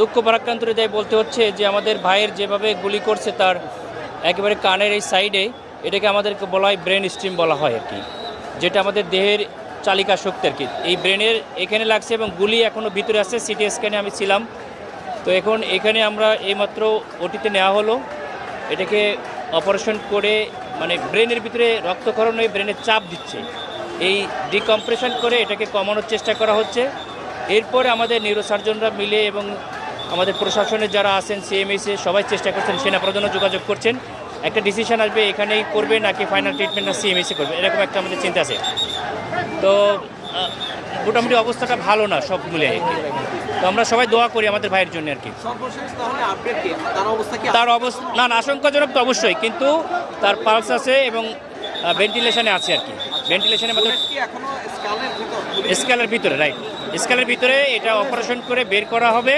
দুঃখ ভারাক্রান্ত হৃদয়ে বলতে হচ্ছে যে আমাদের ভাইয়ের যেভাবে গুলি করছে তার একেবারে কানের এই সাইডে, এটাকে আমাদেরকে বলা হয় ব্রেন স্ট্রিম বলা হয় আর কি, যেটা আমাদের দেহের চালিকা শক্তি আর কি। এই ব্রেনের এখানে লাগছে এবং গুলি এখনও ভিতরে আছে। সিটি স্ক্যানে আমি ছিলাম, তো এখন এখানে আমরা এইমাত্র ওটিতে নেওয়া হলো। এটাকে অপারেশন করে মানে ব্রেনের ভিতরে রক্তক্ষরণ হয়ে ব্রেনের চাপ দিচ্ছে, এই ডিকম্প্রেশন করে এটাকে কমানোর চেষ্টা করা হচ্ছে। এরপরে আমাদের নিউরোসার্জনরা মিলে এবং আমাদের প্রশাসনের যারা আছেন সিএমএসে সবাই চেষ্টা করছেন, সেনাপ্রধানও যোগাযোগ করছেন। একটা ডিসিশন আসবে এখানেই করবে নাকি ফাইনাল ট্রিটমেন্ট না সিএমএসে করবে, এরকম একটা আমাদের চিন্তা আছে। তো মোটামুটি অবস্থাটা ভালো না সব মিলে, তো আমরা সবাই দোয়া করি আমাদের ভাইয়ের জন্য আর কি। তার অবস্থা না আশঙ্কাজনক তো অবশ্যই, কিন্তু তার পালস আছে এবং ভেন্টিলেশনে আছে আর কি। ভেন্টিলেশনের মধ্যে স্কেলের ভিতরে, রাইট, স্কেলের ভিতরে এটা অপারেশন করে বের করা হবে।